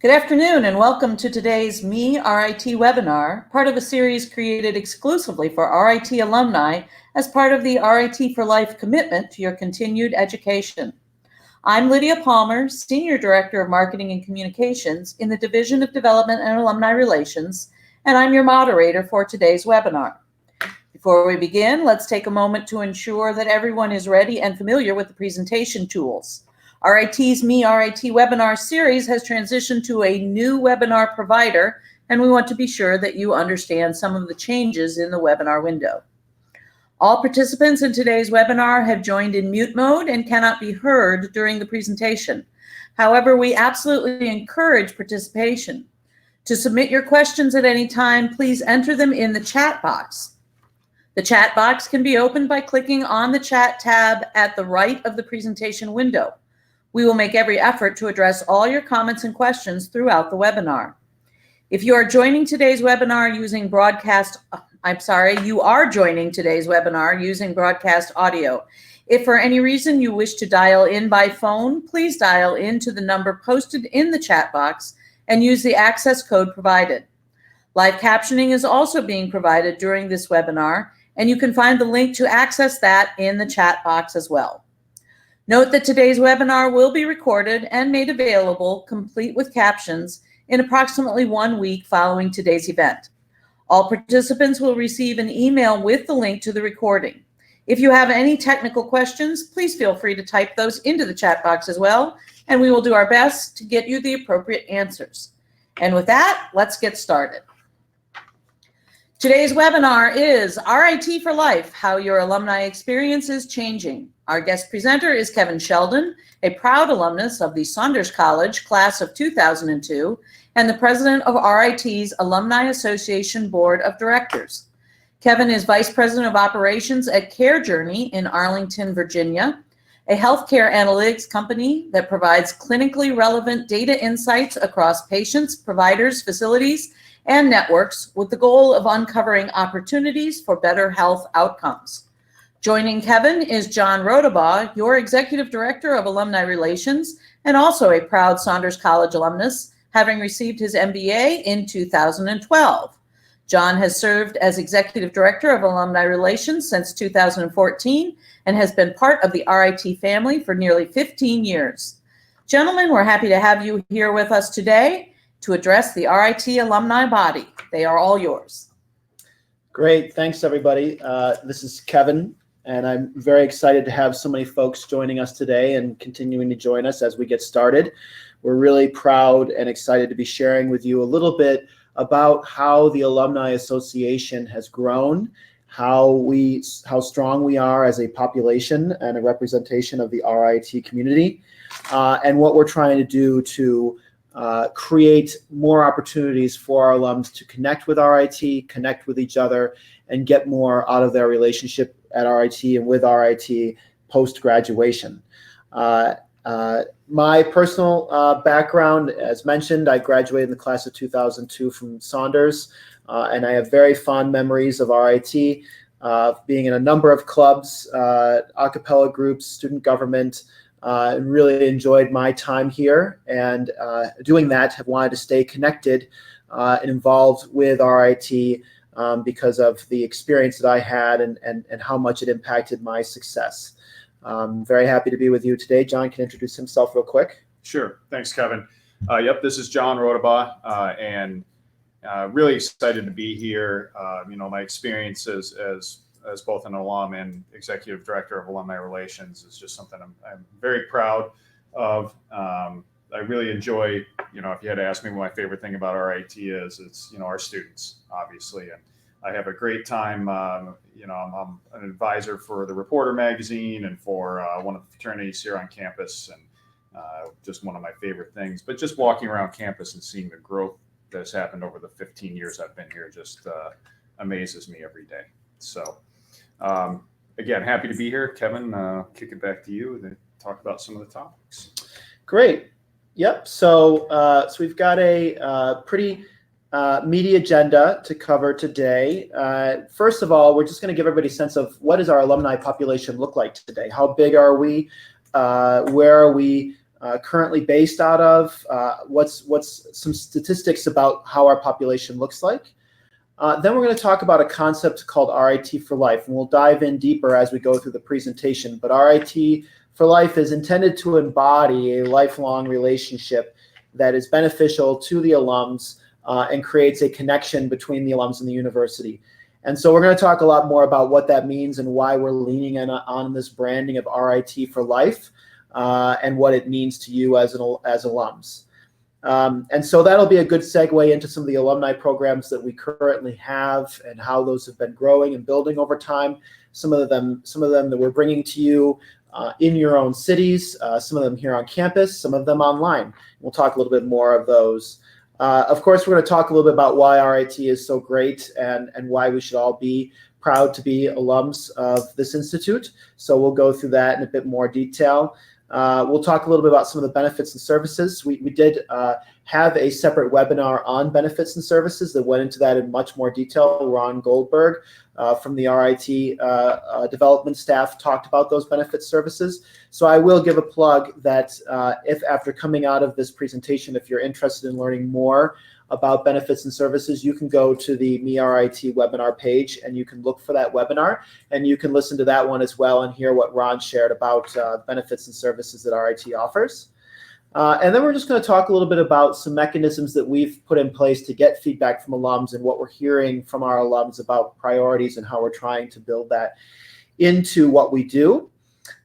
Good afternoon and welcome to today's Me RIT webinar, part of a series created exclusively for RIT alumni as part of the RIT for Life commitment to your continued education. I'm Lydia Palmer, Senior Director of Marketing and Communications in the Division of Development and Alumni Relations, and I'm your moderator for today's webinar. Before we begin, let's take a moment to ensure that everyone is ready and familiar with the presentation tools. RIT's Me RIT webinar series has transitioned to a new webinar provider, and we want to be sure that you understand some of the changes in the webinar window. All participants in today's webinar have joined in mute mode and cannot be heard during the presentation. However, we absolutely encourage participation. To submit your questions at any time, please enter them in the chat box. The chat box can be opened by clicking on the chat tab at the right of the presentation window. We will make every effort to address all your comments and questions throughout the webinar. If you are joining today's webinar using broadcast audio. If for any reason you wish to dial in by phone, please dial into the number posted in the chat box and use the access code provided. Live captioning is also being provided during this webinar, and you can find the link to access that in the chat box as well. Note that today's webinar will be recorded and made available, complete with captions, in approximately 1 week following today's event. All participants will receive an email with the link to the recording. If you have any technical questions, please feel free to type those into the chat box as well, and we will do our best to get you the appropriate answers. And with that, let's get started. Today's webinar is RIT for Life, How Your Alumni Experience is Changing. Our guest presenter is Kevin Sheldon, a proud alumnus of the Saunders College class of 2002 and the president of RIT's Alumni Association Board of Directors. Kevin is Vice President of Operations at Care Journey in Arlington, Virginia, a healthcare analytics company that provides clinically relevant data insights across patients, providers, facilities, and networks with the goal of uncovering opportunities for better health outcomes. Joining Kevin is John Rodibaugh, your Executive Director of Alumni Relations and also a proud Saunders College alumnus, having received his MBA in 2012. John has served as Executive Director of Alumni Relations since 2014 and has been part of the RIT family for nearly 15 years. Gentlemen, we're happy to have you here with us today to address the RIT alumni body. They are all yours. Great, thanks everybody. This is Kevin, and I'm very excited to have so many folks joining us today and continuing to join us as we get started. We're really proud and excited to be sharing with you a little bit about how the Alumni Association has grown, how strong we are as a population and a representation of the RIT community, and what we're trying to do to create more opportunities for our alums to connect with RIT, connect with each other, and get more out of their relationship at RIT and with RIT post-graduation. My personal background, as mentioned, I graduated in the class of 2002 from Saunders, and I have very fond memories of RIT, being in a number of clubs, a cappella groups, student government, and really enjoyed my time here, and doing that have wanted to stay connected and involved with RIT because of the experience that I had and how much it impacted my success. Very happy to be with you today. John can introduce himself real quick. Sure. Thanks, Kevin. This is John Rodibaugh, and really excited to be here. My experience as both an alum and executive director of alumni relations is just something I'm very proud of. I really enjoy, if you had to ask me what my favorite thing about RIT is, it's, our students, obviously. And I have a great time. I'm an advisor for the Reporter magazine and for one of the fraternities here on campus, and just one of my favorite things. But just walking around campus and seeing the growth that's happened over the 15 years I've been here just amazes me every day. So again, happy to be here. Kevin, kick it back to you to talk about some of the topics. Great. Yep. So we've got a pretty meaty agenda to cover today. First of all, we're just going to give everybody a sense of what does our alumni population look like today? How big are we? Where are we currently based out of, what's some statistics about how our population looks like. Then we're going to talk about a concept called RIT for Life, and we'll dive in deeper as we go through the presentation. But RIT for Life is intended to embody a lifelong relationship that is beneficial to the alums and creates a connection between the alums and the university. And so we're going to talk a lot more about what that means and why we're leaning in on this branding of RIT for Life and what it means to you as alums. And so that'll be a good segue into some of the alumni programs that we currently have and how those have been growing and building over time. Some of them that we're bringing to you in your own cities, some of them here on campus, some of them online. We'll talk a little bit more of those. Of course, we're going to talk a little bit about why RIT is so great and why we should all be proud to be alums of this institute. So we'll go through that in a bit more detail. We'll talk a little bit about some of the benefits and services. We did have a separate webinar on benefits and services that went into that in much more detail. Ron Goldberg from the RIT development staff talked about those benefits services. So I will give a plug that if after coming out of this presentation, if you're interested in learning more about benefits and services, you can go to the Me RIT webinar page and you can look for that webinar and you can listen to that one as well and hear what Ron shared about benefits and services that RIT offers. And then we're just going to talk a little bit about some mechanisms that we've put in place to get feedback from alums and what we're hearing from our alums about priorities and how we're trying to build that into what we do.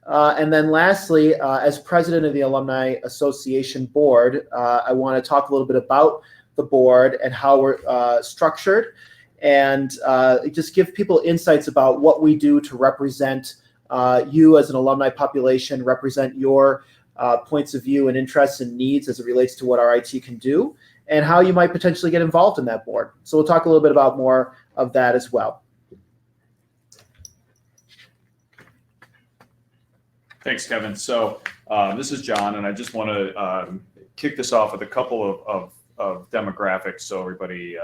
And then lastly, as president of the Alumni Association Board, I want to talk a little bit about the board and how we're structured and just give people insights about what we do to represent you as an alumni population, represent your points of view and interests and needs as it relates to what RIT can do and how you might potentially get involved in that board. So we'll talk a little bit about more of that as well. Thanks, Kevin. So this is John, and I just want to kick this off with a couple of demographics so everybody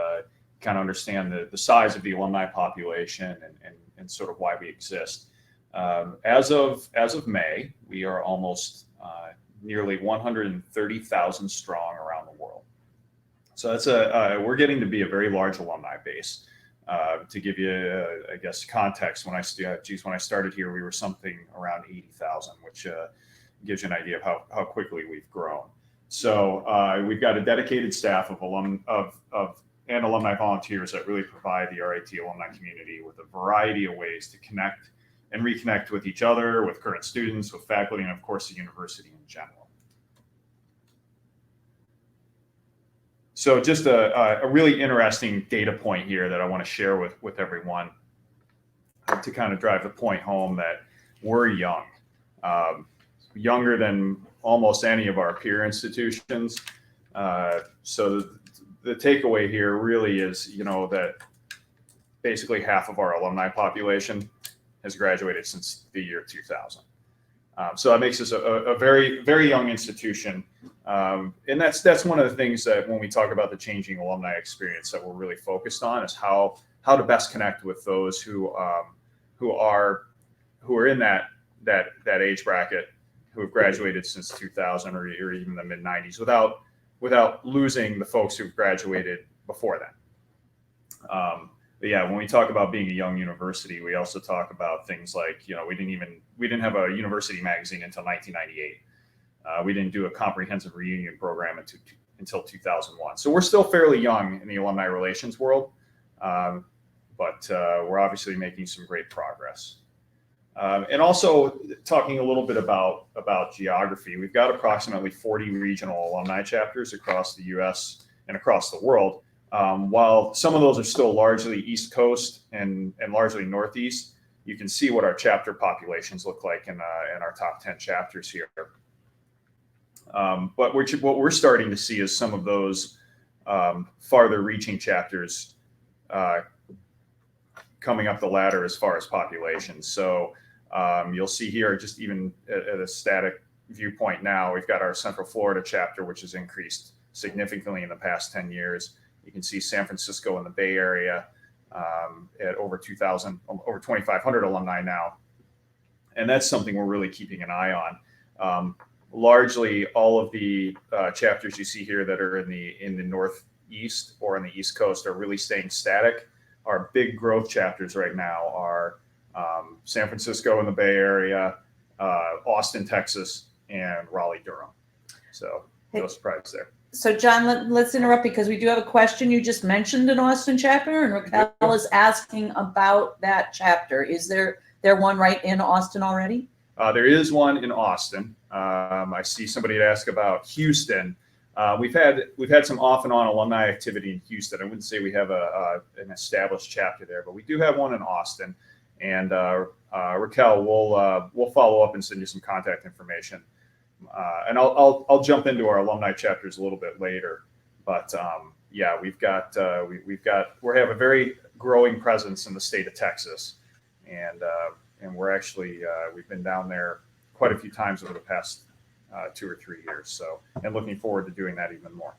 kind of understand the size of the alumni population and sort of why we exist. As of May, we are almost nearly 130,000 strong around the world. So that's we're getting to be a very large alumni base. To give you, I guess, context, when I started here, we were something around 80,000, which gives you an idea of how quickly we've grown. So we've got a dedicated staff of and alumni volunteers that really provide the RIT alumni community with a variety of ways to connect and reconnect with each other, with current students, with faculty, and of course the university in general. So just a really interesting data point here that I want to share with everyone to kind of drive the point home that we're young, younger than almost any of our peer institutions. So the takeaway here really is, that basically half of our alumni population has graduated since the year 2000. So that makes us a very, very young institution. And that's one of the things that when we talk about the changing alumni experience that we're really focused on is how to best connect with those who are in that age bracket, who have graduated since 2000 or even the mid 90s without losing the folks who've graduated before that. But yeah, when we talk about being a young university, we also talk about things like, we didn't have a university magazine until 1998. We didn't do a comprehensive reunion program until 2001. So we're still fairly young in the alumni relations world, but we're obviously making some great progress. And also talking a little bit about geography, we've got approximately 40 regional alumni chapters across the US and across the world. While some of those are still largely East Coast and largely Northeast, you can see what our chapter populations look like in our top 10 chapters here. But what we're starting to see is some of those farther reaching chapters coming up the ladder as far as population. So you'll see here, just even at a static viewpoint now, we've got our Central Florida chapter, which has increased significantly in the past 10 years. You can see San Francisco and the Bay Area at over 2,500 alumni now. And that's something we're really keeping an eye on. largely all of the chapters you see here that are in the Northeast or on the East Coast are really staying static. Our big growth chapters right now are San Francisco in the Bay Area, Austin, Texas, and Raleigh, Durham. So no surprise there. So John, let's interrupt because we do have a question. You just mentioned an Austin chapter, and Raquel is asking about that chapter. Is there one right in Austin already? There is one in Austin. I see somebody had asked about Houston. We've had some off and on alumni activity in Houston. I wouldn't say we have an established chapter there, but we do have one in Austin. And Raquel, we'll follow up and send you some contact information. And I'll jump into our alumni chapters a little bit later. But yeah, we have a very growing presence in the state of Texas, and we're actually we've been down there quite a few times over the past 2 or 3 years. So, and looking forward to doing that even more.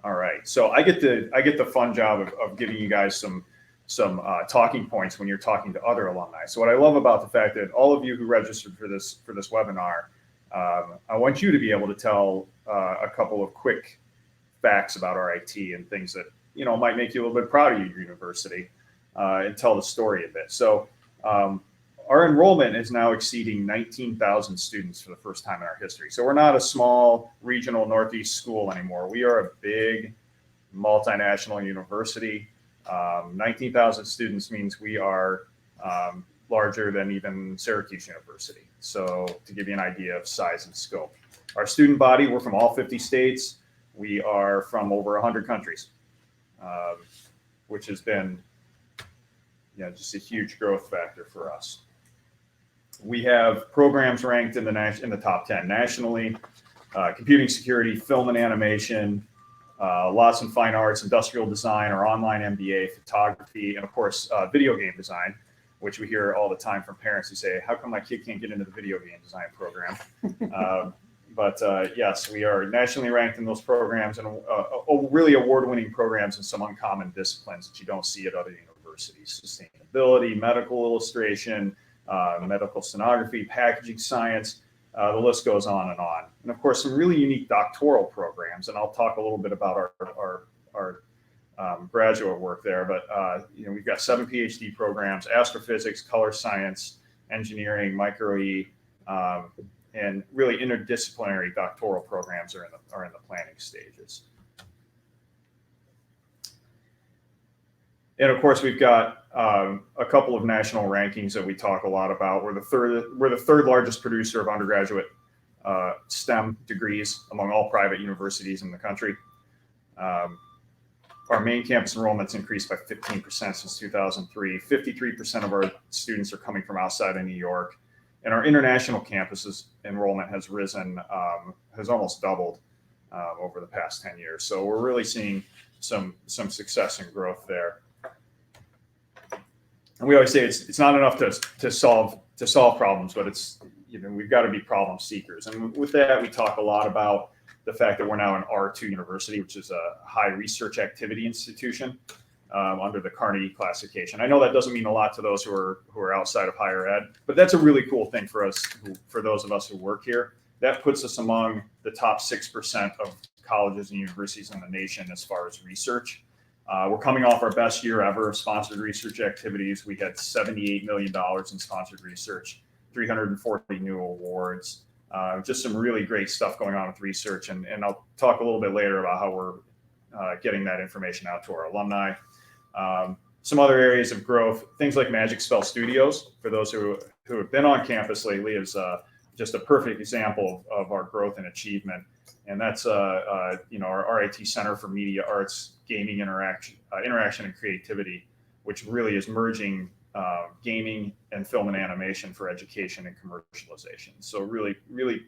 All right, so I get the fun job of giving you guys some talking points when you're talking to other alumni. So what I love about the fact that all of you who registered for this webinar, I want you to be able to tell a couple of quick facts about RIT and things that might make you a little bit proud of your university, and tell the story a bit. So our enrollment is now exceeding 19,000 students for the first time in our history. So we're not a small regional Northeast school anymore. We are a big multinational university. 19,000 students means we are larger than even Syracuse University. So to give you an idea of size and scope. Our student body, we're from all 50 states. We are from over 100 countries, which has been just a huge growth factor for us. We have programs ranked in the top 10 nationally: computing security, film and animation, lots in fine arts, industrial design, our online MBA, photography, and of course, video game design, which we hear all the time from parents who say, how come my kid can't get into the video game design program? But yes, we are nationally ranked in those programs, and really award-winning programs in some uncommon disciplines that you don't see at other universities: sustainability, medical illustration, medical sonography, packaging science. The list goes on. And of course, some really unique doctoral programs. And I'll talk a little bit about our graduate work there. But we've got 7 PhD programs: astrophysics, color science, engineering, micro-E, and really interdisciplinary doctoral programs are in the planning stages. And of course, we've got a couple of national rankings that we talk a lot about. We're the third largest producer of undergraduate STEM degrees among all private universities in the country. Our main campus enrollment's increased by 15% since 2003. 53% of our students are coming from outside of New York, and our international campuses enrollment has risen, has almost doubled over the past 10 years. So we're really seeing some success and growth there. And we always say it's not enough to solve problems, but it's we've got to be problem seekers. And with that, we talk a lot about the fact that we're now an R2 university, which is a high research activity institution under the Carnegie classification. I know that doesn't mean a lot to those who are outside of higher ed, but that's a really cool thing for us, for those of us who work here. That puts us among the top 6% of colleges and universities in the nation as far as research. We're coming off our best year ever of sponsored research activities. We had $78 million in sponsored research, 340 new awards, just some really great stuff going on with research. And I'll talk a little bit later about how we're getting that information out to our alumni. Some other areas of growth, things like Magic Spell Studios, for those who have been on campus lately, is just a perfect example of our growth and achievement. And that's our RIT Center for Media Arts, Gaming, Interaction and Creativity, which really is merging gaming and film and animation for education and commercialization. So really, really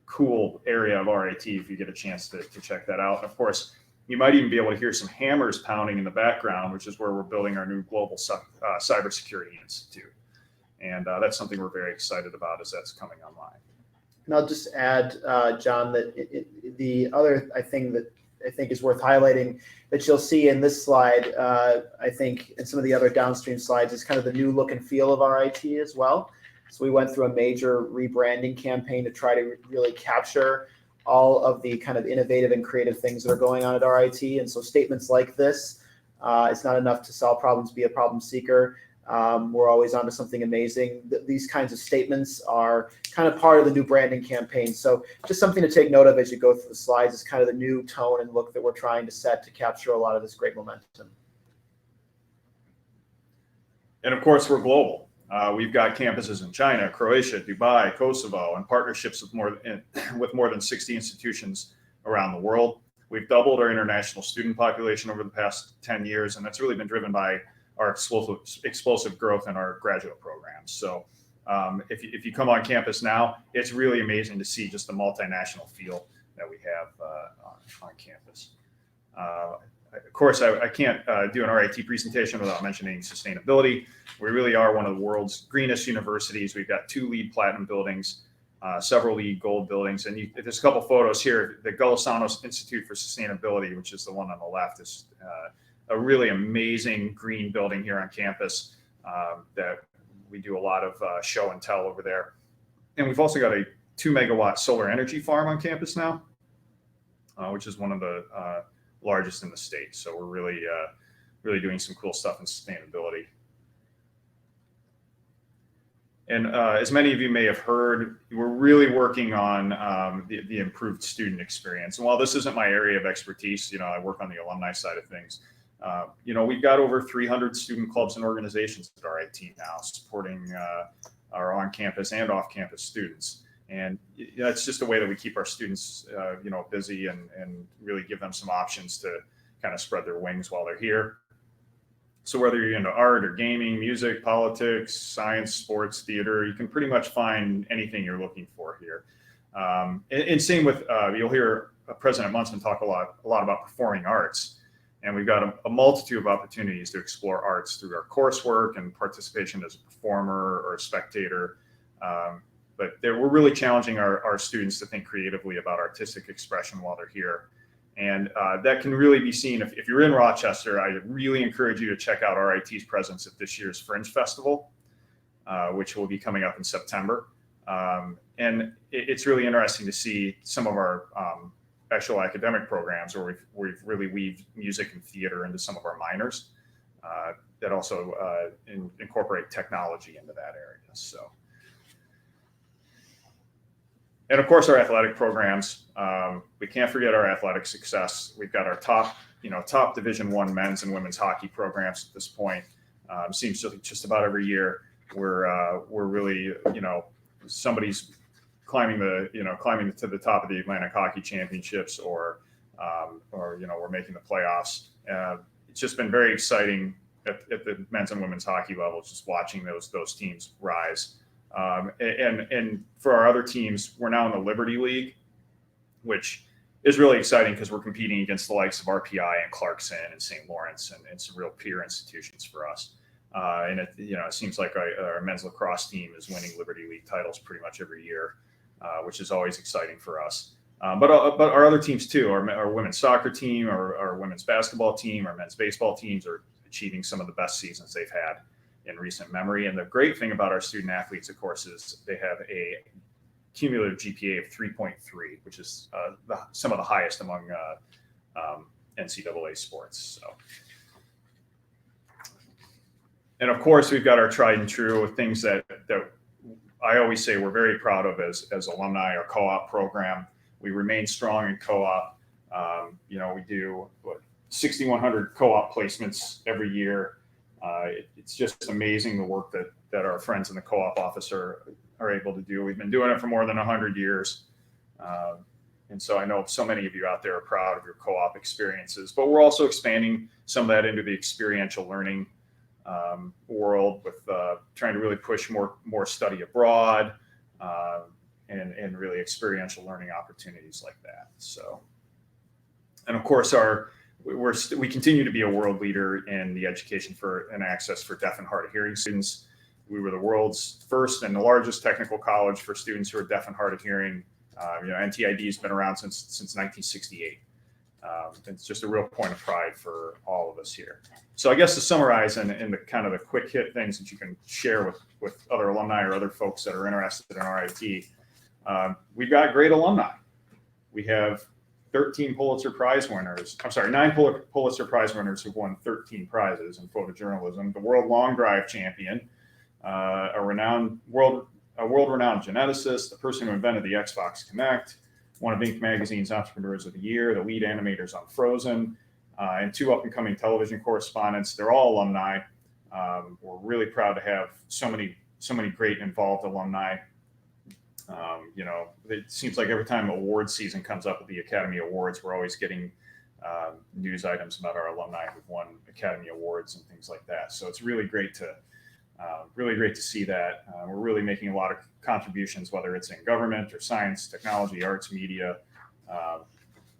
cool area of RIT if you get a chance to check that out. And of course, you might even be able to hear some hammers pounding in the background, which is where we're building our new global cybersecurity institute. And that's something we're very excited about as that's coming online. And I'll just add, John, that the other thing that I think is worth highlighting that you'll see in this slide, I think, and some of the other downstream slides, is kind of the new look and feel of RIT as well. So we went through a major rebranding campaign to try to really capture all of the kind of innovative and creative things that are going on at RIT. And so statements like this, it's not enough to solve problems, be a problem seeker. We're always onto something amazing. These kinds of statements are kind of part of the new branding campaign. So just something to take note of as you go through the slides is kind of the new tone and look that we're trying to set to capture a lot of this great momentum. And of course, we're global. We've got campuses in China, Croatia, Dubai, Kosovo, and partnerships with more than 60 institutions around the world. We've doubled our international student population over the past 10 years, and that's really been driven by our explosive growth in our graduate programs. So if you come on campus now, it's really amazing to see just the multinational feel that we have on campus. Of course, I can't do an RIT presentation without mentioning sustainability. We really are one of the world's greenest universities. We've got 2 LEED Platinum buildings, several LEED Gold buildings, and there's a couple photos here. The Golisano Institute for Sustainability, which is the one on the left, is a really amazing green building here on campus that we do a lot of show and tell over there. And we've also got a 2-megawatt solar energy farm on campus now, which is one of the largest in the state. So we're really doing some cool stuff in sustainability. And as many of you may have heard, we're really working on the improved student experience. And while this isn't my area of expertise, I work on the alumni side of things. We've got over 300 student clubs and organizations at RIT now supporting our on-campus and off-campus students. And it's just a way that we keep our students, busy and really give them some options to kind of spread their wings while they're here. So whether you're into art or gaming, music, politics, science, sports, theater, you can pretty much find anything you're looking for here. And same with, you'll hear President Munson talk a lot about performing arts. And we've got a multitude of opportunities to explore arts through our coursework and participation as a performer or a spectator. But we're really challenging our students to think creatively about artistic expression while they're here. And that can really be seen if you're in Rochester. I really encourage you to check out RIT's presence at this year's Fringe Festival, which will be coming up in September. And it's really interesting to see some of our actual academic programs where we've really weaved music and theater into some of our minors that also incorporate technology into that area. So. And of course, our athletic programs. We can't forget our athletic success. We've got our top Division I men's and women's hockey programs at this point. Seems just about every year we're really somebody's climbing to the top of the Atlantic Hockey Championships, or we're making the playoffs. It's just been very exciting at the men's and women's hockey levels, just watching those teams rise. And for our other teams, we're now in the Liberty League, which is really exciting because we're competing against the likes of RPI and Clarkson and St. Lawrence and some real peer institutions for us. And it seems like our men's lacrosse team is winning Liberty League titles pretty much every year, which is always exciting for us. But our other teams too, our women's soccer team, our women's basketball team, our men's baseball teams are achieving some of the best seasons they've had in recent memory. And the great thing about our student athletes, of course, is they have a cumulative GPA of 3.3, which is some of the highest among NCAA sports. So, and of course, we've got our tried and true things that I always say we're very proud of as alumni. Our co-op program, we remain strong in co-op. We do 6,100 co-op placements every year. It's just amazing the work that our friends in the co-op office are able to do. We've been doing it for more than 100 years. And so I know so many of you out there are proud of your co-op experiences, but we're also expanding some of that into the experiential learning world with trying to really push more study abroad and really experiential learning opportunities like that. So, and of course, we continue to be a world leader in the education for and access for deaf and hard of hearing students. We were the world's first and the largest technical college for students who are deaf and hard of hearing. NTID has been around since 1968. It's just a real point of pride for all of us here. So I guess to summarize in the kind of the quick hit things that you can share with other alumni or other folks that are interested in RIT, we've got great alumni. We have 13 Pulitzer Prize winners. I'm sorry, 9 Pulitzer Prize winners who've won 13 prizes in photojournalism. The World Long Drive champion, a world-renowned geneticist, the person who invented the Xbox Kinect, one of Inc. Magazine's Entrepreneurs of the Year, the lead animators on Frozen, and 2 up-and-coming television correspondents. They're all alumni. We're really proud to have so many great involved alumni. It seems like every time awards season comes up with the Academy Awards, we're always getting news items about our alumni who've won Academy Awards and things like that. So it's really great to see that. We're really making a lot of contributions, whether it's in government or science, technology, arts, media.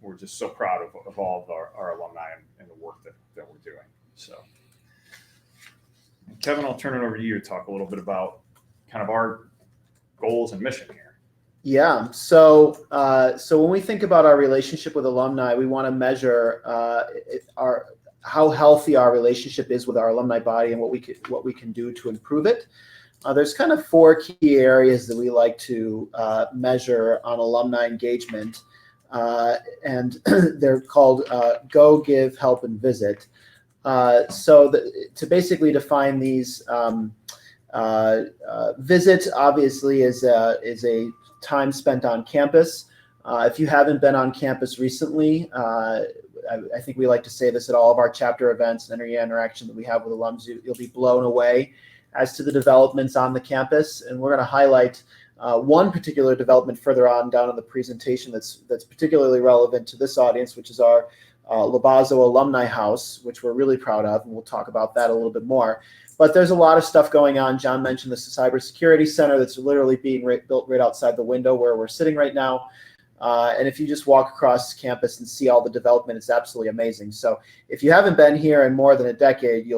We're just so proud of all of our alumni and the work that we're doing. So, Kevin, I'll turn it over to you to talk a little bit about kind of our goals and mission here. Yeah. So when we think about our relationship with alumni, we want to measure how healthy our relationship is with our alumni body and what we can do to improve it. There's kind of 4 key areas that we like to measure on alumni engagement, and they're called Go, Give, Help, and Visit. To basically define these, visit obviously is a time spent on campus. If you haven't been on campus recently, I think we like to say this at all of our chapter events and any interaction that we have with alums, you'll be blown away as to the developments on the campus. And we're going to highlight one particular development further on down in the presentation that's particularly relevant to this audience, which is our Rodibaugh Alumni House, which we're really proud of, and we'll talk about that a little bit more. But there's a lot of stuff going on. John mentioned the cybersecurity center that's literally being built right outside the window where we're sitting right now. And if you just walk across campus and see all the development, it's absolutely amazing. So if you haven't been here in more than a decade,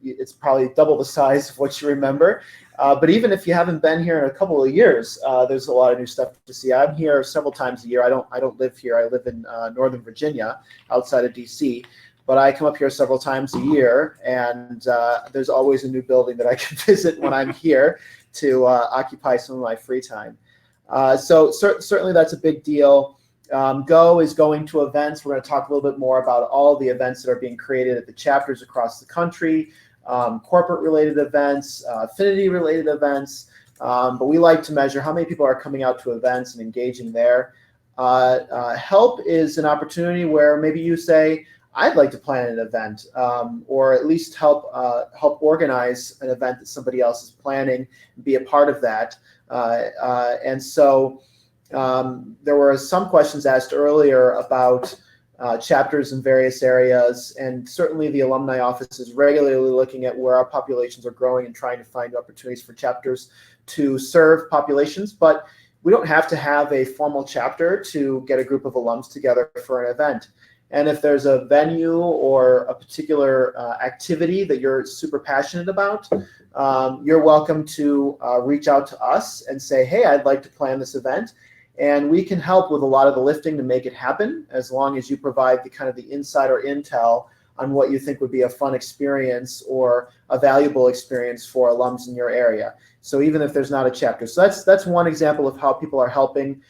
it's probably double the size of what you remember. But even if you haven't been here in a couple of years, there's a lot of new stuff to see. I'm here several times a year. I don't live here. I live in Northern Virginia, outside of DC. But I come up here several times a year, and there's always a new building that I can visit when I'm here to occupy some of my free time. So certainly that's a big deal. Go is going to events. We're going to talk a little bit more about all the events that are being created at the chapters across the country, corporate-related events, affinity-related events. But we like to measure how many people are coming out to events and engaging there. Help is an opportunity where maybe you say, I'd like to plan an event, or at least help organize an event that somebody else is planning and be a part of that. And so there were some questions asked earlier about chapters in various areas, and certainly the alumni office is regularly looking at where our populations are growing and trying to find opportunities for chapters to serve populations. But we don't have to have a formal chapter to get a group of alums together for an event. And if there's a venue or a particular activity that you're super passionate about, you're welcome to reach out to us and say, hey, I'd like to plan this event. And we can help with a lot of the lifting to make it happen, as long as you provide the kind of the insider intel on what you think would be a fun experience or a valuable experience for alums in your area. So even if there's not a chapter. So that's one example of how people are helping.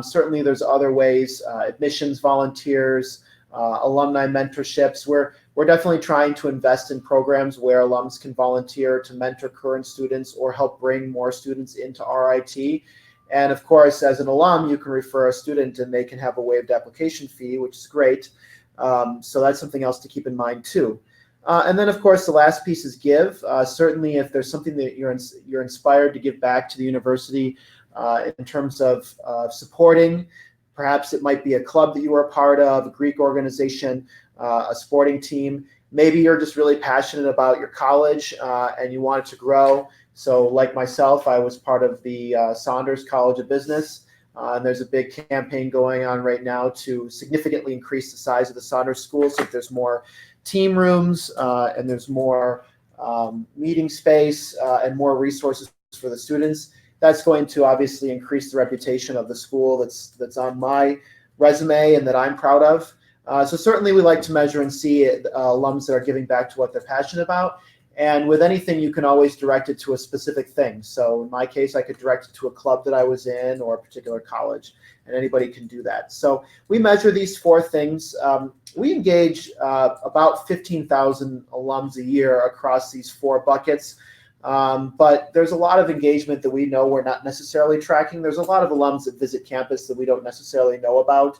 Certainly there's other ways, admissions volunteers, alumni mentorships. We're definitely trying to invest in programs where alums can volunteer to mentor current students or help bring more students into RIT. And of course, as an alum, you can refer a student and they can have a waived application fee, which is great. So that's something else to keep in mind too. And then of course, the last piece is give. Certainly if there's something that you're inspired to give back to the university in terms of supporting, perhaps it might be a club that you were a part of, a Greek organization, a sporting team. Maybe you're just really passionate about your college and you want it to grow. So like myself, I was part of the Saunders College of Business. And there's a big campaign going on right now to significantly increase the size of the Saunders School. So if there's more team rooms and there's more meeting space and more resources for the students, that's going to obviously increase the reputation of the school that's on my resume and that I'm proud of. So certainly we like to measure and see alums that are giving back to what they're passionate about. And with anything, you can always direct it to a specific thing. So in my case, I could direct it to a club that I was in or a particular college, and anybody can do that. So we measure these 4 things. We engage about 15,000 alums a year across these 4 buckets. But there's a lot of engagement that we know we're not necessarily tracking. There's a lot of alums that visit campus that we don't necessarily know about.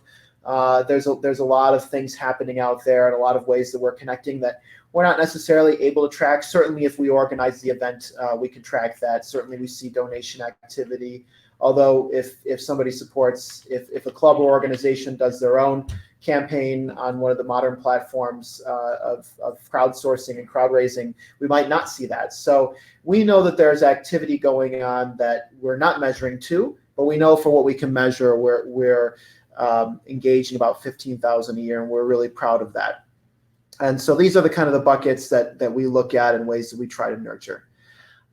There's a lot of things happening out there and a lot of ways that we're connecting that we're not necessarily able to track. Certainly if we organize the event, we can track that. Certainly we see donation activity. Although if somebody supports, if a club or organization does their own campaign on one of the modern platforms of crowdsourcing and crowd raising, we might not see that. So we know that there's activity going on that we're not measuring too, but we know for what we can measure, we're engaging about 15,000 a year, and we're really proud of that. And so these are the kind of the buckets that we look at and ways that we try to nurture.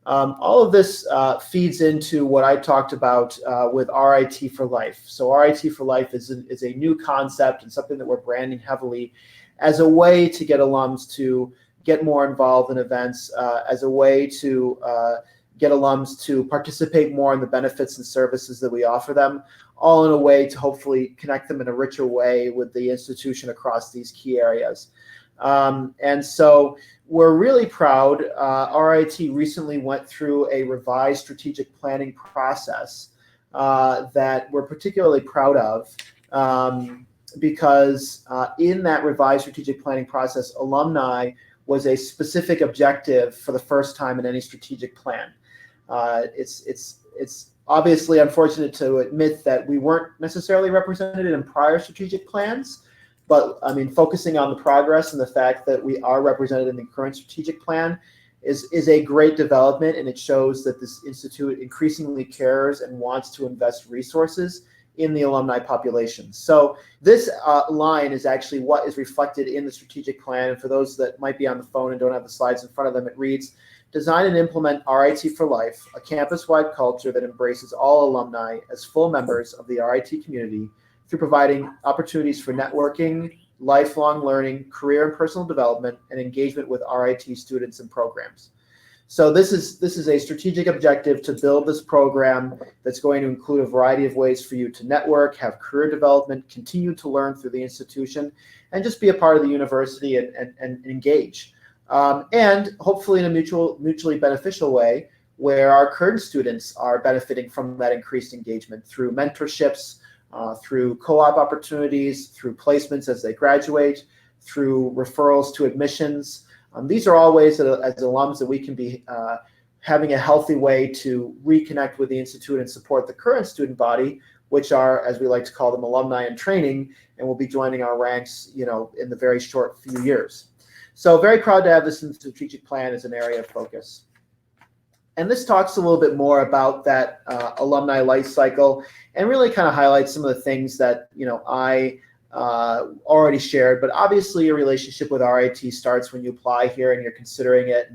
All of this feeds into what I talked about with RIT for Life. So RIT for Life is a new concept and something that we're branding heavily as a way to get alums to get more involved in events, as a way to get alums to participate more in the benefits and services that we offer them, all in a way to hopefully connect them in a richer way with the institution across these key areas. And so we're really proud. RIT recently went through a revised strategic planning process that we're particularly proud of because in that revised strategic planning process, alumni was a specific objective for the first time in any strategic plan. It's obviously unfortunate to admit that we weren't necessarily represented in prior strategic plans. But I mean, focusing on the progress and the fact that we are represented in the current strategic plan is a great development, and it shows that this institute increasingly cares and wants to invest resources in the alumni population. So this line is actually what is reflected in the strategic plan. And for those that might be on the phone and don't have the slides in front of them, it reads, "Design and implement RIT for Life, a campus-wide culture that embraces all alumni as full members of the RIT community, through providing opportunities for networking, lifelong learning, career and personal development, and engagement with RIT students and programs." So this is a strategic objective to build this program that's going to include a variety of ways for you to network, have career development, continue to learn through the institution, and just be a part of the university and engage. And hopefully in a mutually beneficial way where our current students are benefiting from that increased engagement through mentorships, through co-op opportunities, through placements as they graduate, through referrals to admissions. These are all ways that as alums that we can be having a healthy way to reconnect with the institute and support the current student body, which are, as we like to call them, alumni in training, and will be joining our ranks, in the very short few years. So very proud to have this in the strategic plan as an area of focus. And this talks a little bit more about that alumni life cycle and really kind of highlights some of the things that I already shared. But obviously, your relationship with RIT starts when you apply here and you're considering it.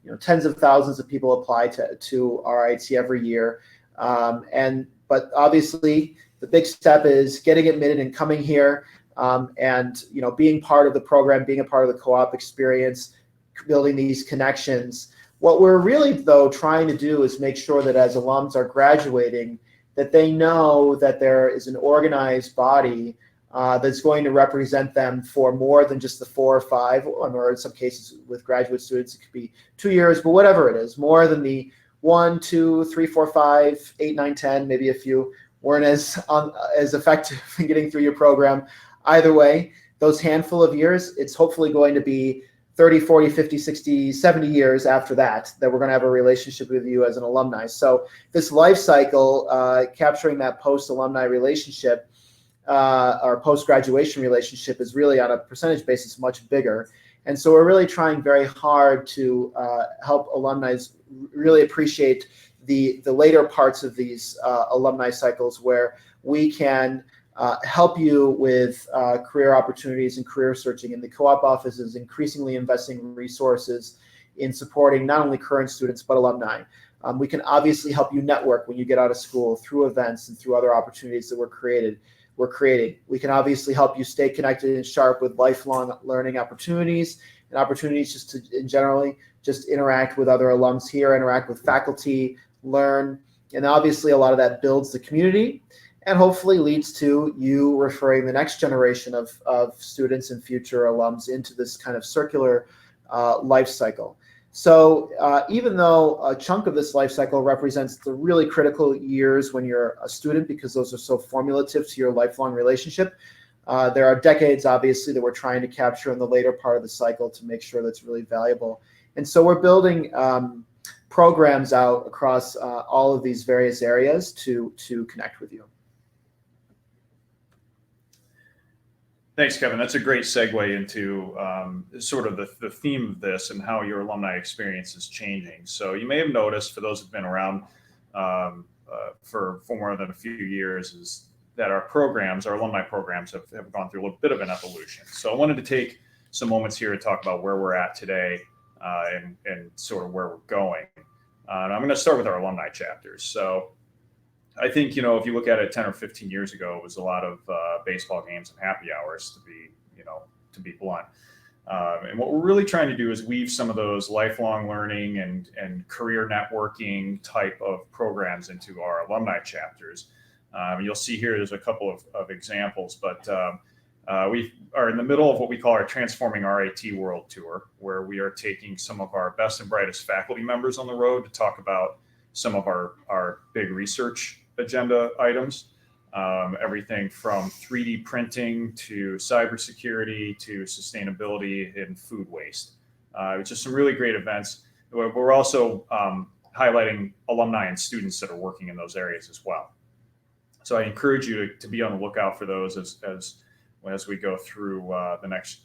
And tens of thousands of people apply to RIT every year. But obviously, the big step is getting admitted and coming here, and being part of the program, being a part of the co-op experience, building these connections. What we're really, though, trying to do is make sure that as alums are graduating, that they know that there is an organized body that's going to represent them for more than just the 4 or 5, or in some cases with graduate students, it could be 2 years, but whatever it is, more than the 1, 2, 3, 4, 5, 8, 9, 10, maybe a few weren't as effective in getting through your program. Either way, those handful of years, it's hopefully going to be 30, 40, 50, 60, 70 years after that we're going to have a relationship with you as an alumni. So this life cycle, capturing that post-alumni relationship or post-graduation relationship is really on a percentage basis much bigger. And so we're really trying very hard to help alumni really appreciate the later parts of these alumni cycles where we can help you with career opportunities and career searching. And the co-op office is increasingly investing resources in supporting not only current students, but alumni. We can obviously help you network when you get out of school through events and through other opportunities that were created. we're creating. We can obviously help you stay connected and sharp with lifelong learning opportunities and opportunities just to, in generally, just interact with other alums here, interact with faculty, learn. And obviously a lot of that builds the community and hopefully leads to you referring the next generation of students and future alums into this kind of circular life cycle. So even though a chunk of this life cycle represents the really critical years when you're a student, because those are so formulative to your lifelong relationship, there are decades, obviously, that we're trying to capture in the later part of the cycle to make sure that's really valuable. And so we're building programs out across all of these various areas to connect with you. Thanks, Kevin. That's a great segue into sort of the theme of this and how your alumni experience is changing. So you may have noticed, for those who've been around for more than a few years, is that our programs, our alumni programs, have gone through a little bit of an evolution. So I wanted to take some moments here to talk about where we're at today and sort of where we're going. And I'm going to start with our alumni chapters. So I think, you know, if you look at it 10 or 15 years ago, it was a lot of baseball games and happy hours, to be blunt. And what we're really trying to do is weave some of those lifelong learning and career networking type of programs into our alumni chapters. You'll see here, there's a couple of examples, but we are in the middle of what we call our Transforming RIT World Tour, where we are taking some of our best and brightest faculty members on the road to talk about some of our big research agenda items, everything from 3D printing to cybersecurity to sustainability and food waste. It's just some really great events. We're also highlighting alumni and students that are working in those areas as well. So I encourage you to be on the lookout for those as we go through the next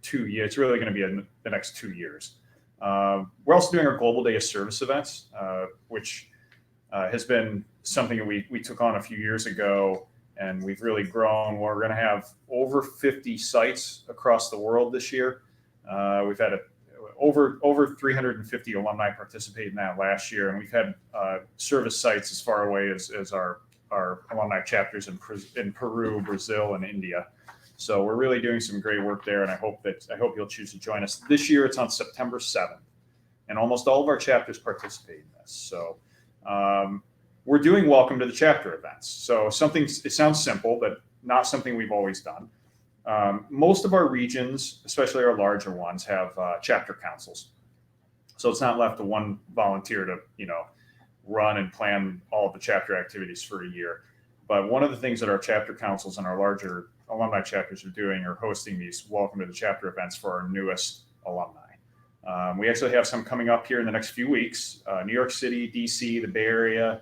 2 years. It's really going to be the next 2 years. We're also doing our Global Day of Service events, which has been something that we took on a few years ago, and we've really grown. We're going to have over 50 sites across the world this year. We've had over 350 alumni participate in that last year, and we've had service sites as far away as our alumni chapters in Peru, Brazil, and India. So we're really doing some great work there, and I hope you'll choose to join us. This year it's on September 7th, and almost all of our chapters participate in this. So we're doing welcome to the chapter events. So it sounds simple, but not something we've always done. Most of our regions, especially our larger ones, have chapter councils. So it's not left to one volunteer to, run and plan all of the chapter activities for a year. But one of the things that our chapter councils and our larger alumni chapters are doing are hosting these welcome to the chapter events for our newest alumni. We actually have some coming up here in the next few weeks. New York City, DC, the Bay Area,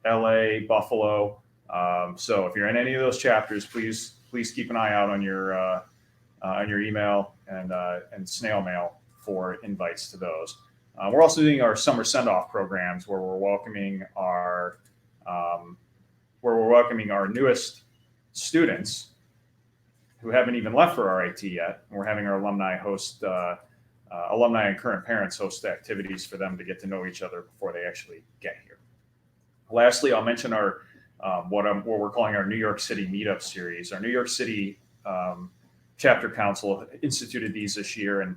LA, Buffalo. So if you're in any of those chapters, please keep an eye out on your email and snail mail for invites to those. We're also doing our summer send-off programs where we're welcoming our newest students who haven't even left for RIT yet. And we're having our alumni and current parents host activities for them to get to know each other before they actually get here. Lastly, I'll mention our what we're calling our New York City Meetup Series. Our New York City Chapter Council instituted these this year, and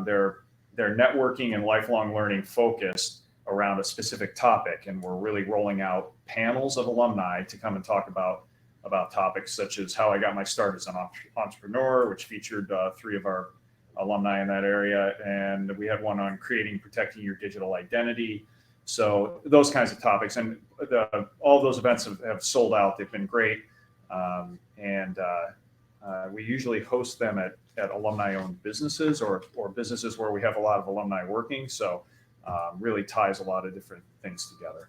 they're networking and lifelong learning focused around a specific topic. And we're really rolling out panels of alumni to come and talk about topics such as how I got my start as an entrepreneur, which featured 3 of our alumni in that area. And we had one on creating and protecting your digital identity. So those kinds of topics, and all those events have sold out. They've been great. We usually host them at alumni-owned businesses or businesses where we have a lot of alumni working. So really ties a lot of different things together.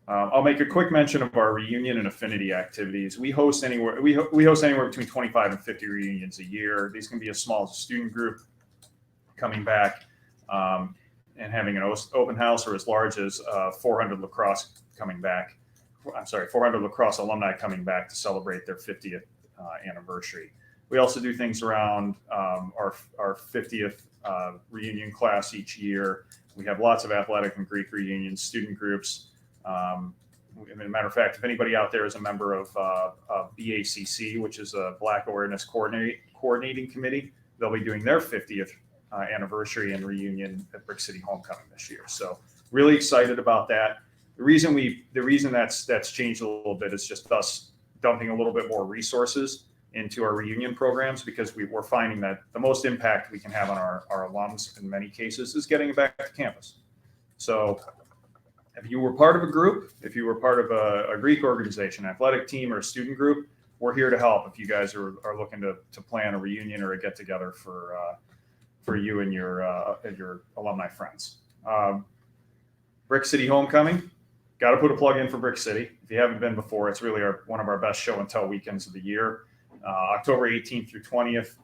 I'll make a quick mention of our reunion and affinity activities. We host anywhere between 25 and 50 reunions a year. These can be as small as a student group coming back and having an open house, or as large as 400 lacrosse alumni coming back to celebrate their 50th anniversary. We also do things around our 50th reunion class each year. We have lots of athletic and Greek reunions, student groups. As a matter of fact, if anybody out there is a member of BACC, which is a Black Awareness Coordinating Committee, they'll be doing their 50th anniversary and reunion at Brick City Homecoming this year. So really excited about that. The reason that's changed a little bit is just us dumping a little bit more resources into our reunion programs, because we're finding that the most impact we can have on our alums in many cases is getting back to campus. So if you were part of a group, if you were part of a Greek organization, athletic team, or a student group, we're here to help if you guys are looking to plan a reunion or a get together for you and your alumni friends. Brick City Homecoming, got to put a plug in for Brick City. If you haven't been before, it's really one of our best show and tell weekends of the year. October 18th through 20th.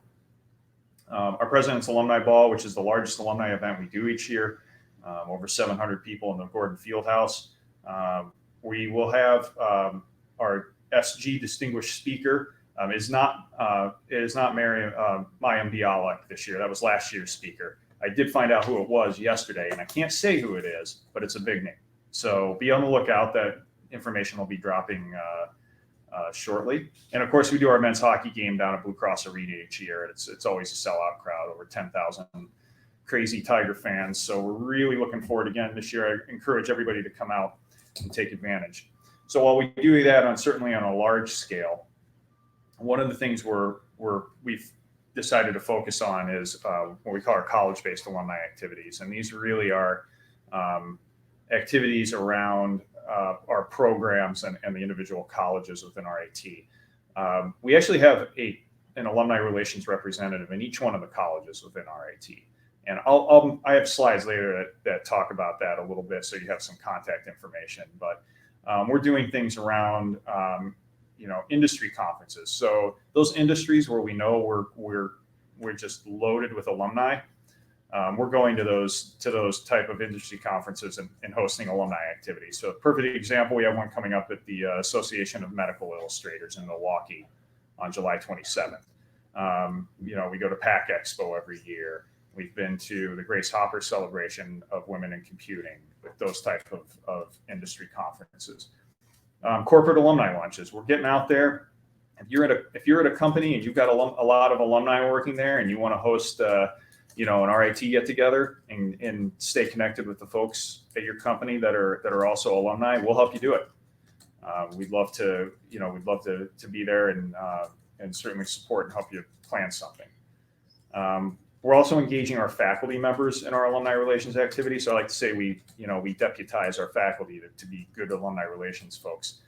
Our President's Alumni Ball, which is the largest alumni event we do each year, over 700 people in the Gordon Fieldhouse. We will have our SG distinguished speaker. It is not Mayim Bialik this year. That was last year's speaker. I did find out who it was yesterday, and I can't say who it is, but it's a big name. So be on the lookout. That information will be dropping shortly. And of course, we do our men's hockey game down at Blue Cross Arena each year. It's always a sellout crowd, over 10,000 crazy Tiger fans. So we're really looking forward again this year. I encourage everybody to come out and take advantage. So while we do that certainly on a large scale, one of the things we've decided to focus on is what we call our college-based alumni activities. And these really are activities around our programs and the individual colleges within RIT. We actually have an alumni relations representative in each one of the colleges within RIT. And I have slides later that talk about that a little bit, so you have some contact information. But we're doing things around industry conferences. So those industries where we know we're just loaded with alumni, we're going to those type of industry conferences and hosting alumni activities. So a perfect example, we have one coming up at the Association of Medical Illustrators in Milwaukee on July 27th. We go to PAC Expo every year. We've been to the Grace Hopper Celebration of Women in Computing, with those type of industry conferences. Corporate alumni lunches. We're getting out there. If you're at a company and you've got a lot of alumni working there, and you want to host an RIT get together and stay connected with the folks at your company that are also alumni, we'll help you do it. We'd love to be there and certainly support and help you plan something. We're also engaging our faculty members in our alumni relations activity. So I like to say we deputize our faculty to be good alumni relations folks,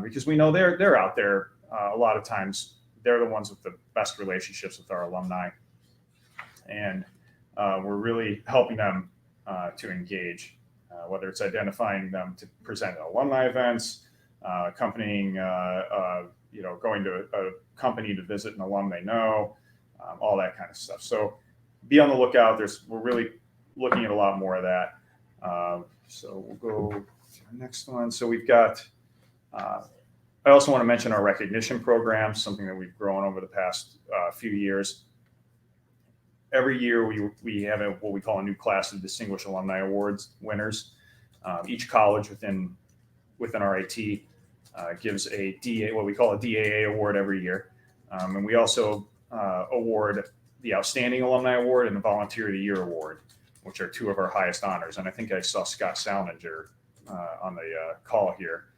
because we know they're out there. A lot of times they're the ones with the best relationships with our alumni, and we're really helping them to engage, whether it's identifying them to present at alumni events, accompanying, going to a company to visit an alum they know, all that kind of stuff. So be on the lookout. We're really looking at a lot more of that. So we'll go to the next one. So we've got, I also want to mention our recognition program, something that we've grown over the past few years. Every year we have what we call a new class of Distinguished Alumni Awards winners. Each college within RIT gives what we call a DAA award every year. And we also award the Outstanding Alumni Award and the Volunteer of the Year Award, which are two of our highest honors. And I think I saw Scott Salinger on the call here,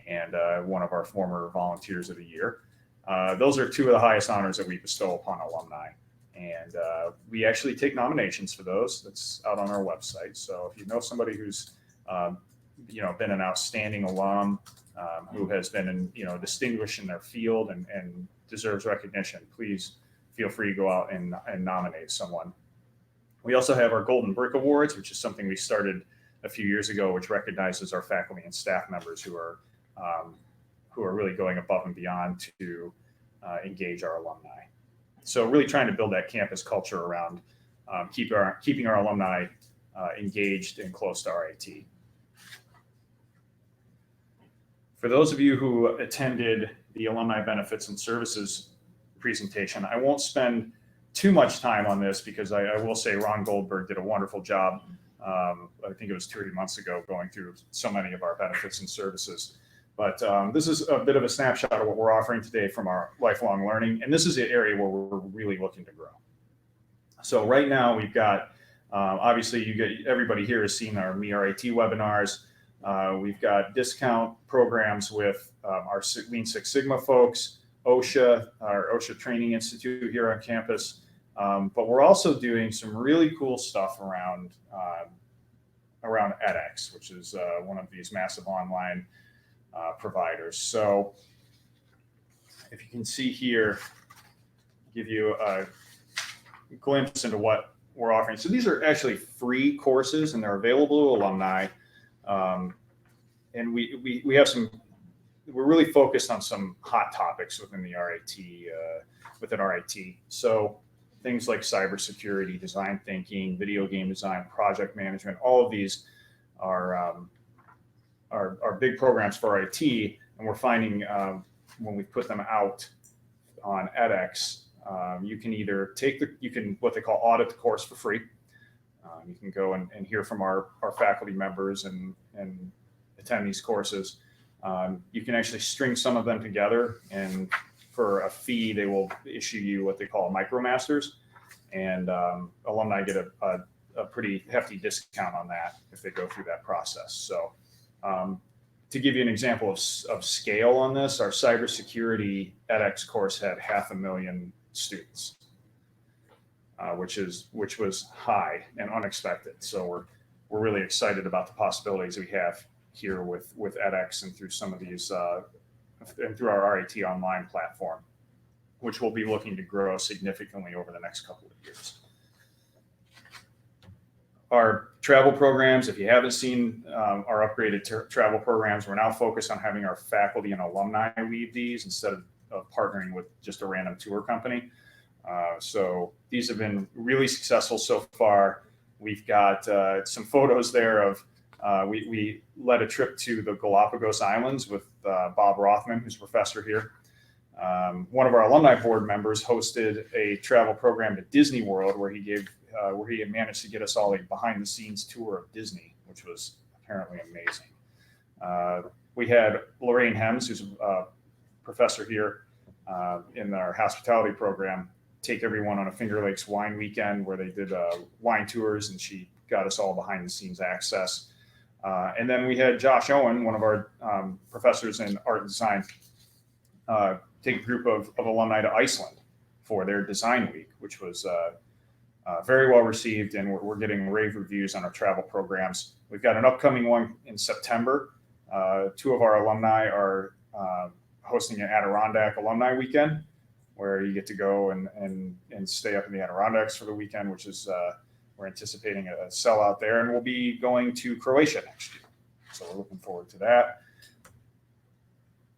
and one of our former Volunteers of the Year. Those are two of the highest honors that we bestow upon alumni. And we actually take nominations for those. That's out on our website. So if you know somebody who's been an outstanding alum, who has been distinguished in their field and deserves recognition, please feel free to go out and nominate someone. We also have our Golden Brick Awards, which is something we started a few years ago, which recognizes our faculty and staff members who are really going above and beyond to engage our alumni. So really trying to build that campus culture around keeping our alumni engaged and close to RIT. For those of you who attended the Alumni Benefits and Services presentation, I won't spend too much time on this, because I will say Ron Goldberg did a wonderful job I think it was 2 or 3 months ago, going through so many of our benefits and services. But this is a bit of a snapshot of what we're offering today from our lifelong learning. And this is an area where we're really looking to grow. So right now we've got, obviously everybody here has seen our RIT webinars. We've got discount programs with our Lean Six Sigma folks, OSHA, our OSHA Training Institute here on campus. But we're also doing some really cool stuff around edX, which is one of these massive online providers. So if you can see here, give you a glimpse into what we're offering. So these are actually free courses, and they're available to alumni. And we have some, we're really focused on some hot topics within the RIT, within RIT. So things like cybersecurity, design thinking, video game design, project management, all of these are big programs for RIT. And we're finding when we put them out on edX, you can either you can what they call audit the course for free. You can go and hear from our faculty members and attend these courses. You can actually string some of them together, and for a fee, they will issue you what they call a MicroMasters, and alumni get a pretty hefty discount on that if they go through that process. So to give you an example of scale on this, our cybersecurity edX course had 500,000 students, which was high and unexpected. So we're really excited about the possibilities we have here with edX and through some of these and through our RIT online platform, which we'll be looking to grow significantly over the next couple of years. Our travel programs, if you haven't seen our upgraded travel programs, we're now focused on having our faculty and alumni lead these instead of partnering with just a random tour company. So these have been really successful so far. We've got some photos there of, we led a trip to the Galapagos Islands with Bob Rothman, who's a professor here. One of our alumni board members hosted a travel program to Disney World where he had managed to get us all a behind the scenes tour of Disney, which was apparently amazing. We had Lorraine Hems, who's a professor here in our hospitality program, take everyone on a Finger Lakes wine weekend where they did wine tours, and she got us all behind the scenes access. And then we had Josh Owen, one of our professors in art and design, take a group of alumni to Iceland for their design week, which was very well received, and we're getting rave reviews on our travel programs. We've got an upcoming one in September. Two of our alumni are hosting an Adirondack alumni weekend, where you get to go and stay up in the Adirondacks for the weekend, which is we're anticipating a sellout there, and we'll be going to Croatia next year. So we're looking forward to that.